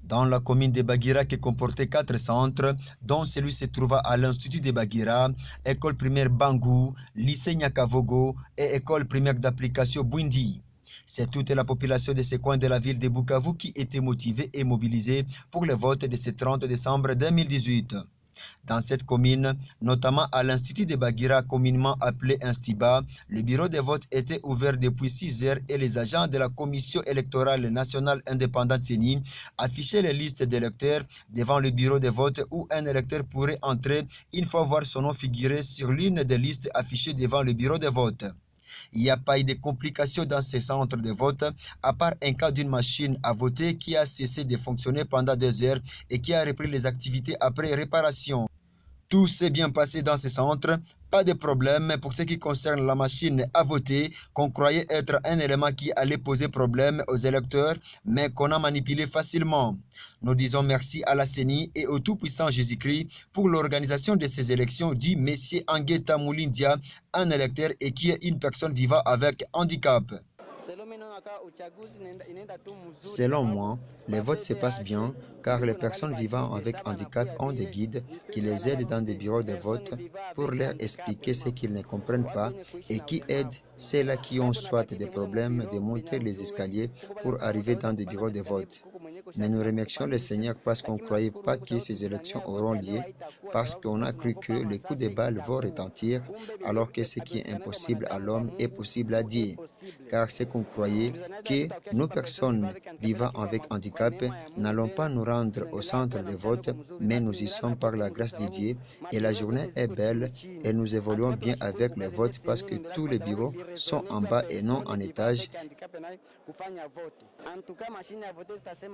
Dans la commune de Bagira qui comportait 4 centres, dont celui se trouva à l'Institut de Bagira, école primaire Bangou, lycée Nyakavogo et école primaire d'application Bwindi. C'est toute la population de ce coin de la ville de Bukavu qui était motivée et mobilisée pour le vote de ce 30 décembre 2018. Dans cette commune, notamment à l'Institut de Bagira, communément appelé Instiba, le bureau de vote était ouvert depuis 6 heures et les agents de la Commission électorale nationale indépendante CENI affichaient les listes d'électeurs devant le bureau de vote où un électeur pourrait entrer une fois voir son nom figurer sur l'une des listes affichées devant le bureau de vote. Il n'y a pas eu de complications dans ces centres de vote, à part un cas d'une machine à voter qui a cessé de fonctionner pendant 2 heures et qui a repris les activités après réparation. Tout s'est bien passé dans ces centres, pas de problème pour ce qui concerne la machine à voter qu'on croyait être un élément qui allait poser problème aux électeurs, mais qu'on a manipulé facilement. Nous disons merci à la CENI et au tout-puissant Jésus-Christ pour l'organisation de ces élections, dit M. Angueta Moulindia, un électeur et qui est une personne vivant avec handicap. Selon moi, les votes se passent bien car les personnes vivant avec handicap ont des guides qui les aident dans des bureaux de vote pour leur expliquer ce qu'ils ne comprennent pas et qui aident ceux-là qui ont soit des problèmes de monter les escaliers pour arriver dans des bureaux de vote. Mais nous remercions le Seigneur parce qu'on ne croyait pas que ces élections auront lieu, parce qu'on a cru que les coups de balle vont retentir, alors que ce qui est impossible à l'homme est possible à Dieu. Car c'est qu'on croyait que nos personnes vivant avec handicap n'allons pas nous rendre au centre de vote, mais nous y sommes par la grâce de Dieu et la journée est belle et nous évoluons bien avec le vote parce que tous les bureaux sont en bas et non en étage.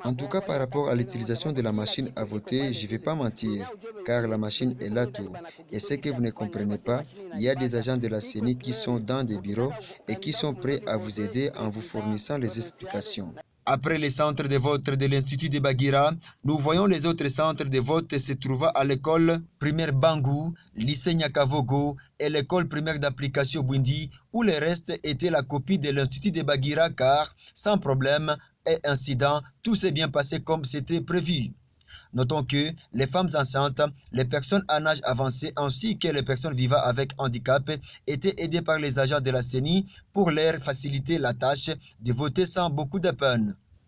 En tout cas, par rapport à l'utilisation de la machine à voter, je ne vais pas mentir, car la machine est là tout. Et ce que vous ne comprenez pas, il y a des agents de la CENI qui sont dans des bureaux et qui sont prêts à vous aider en vous fournissant les explications. Après les centres de vote de l'Institut de Bagira, nous voyons les autres centres de vote se trouvant à l'école primaire Bangou, lycée Nyakavogo et l'école primaire d'application Bwindi, où le reste était la copie de l'Institut de Bagira car, sans problème et incident, tout s'est bien passé comme c'était prévu. Notons que les femmes enceintes, les personnes en âge avancé ainsi que les personnes vivant avec handicap étaient aidées par les agents de la CENI pour leur faciliter la tâche de voter sans beaucoup de peine.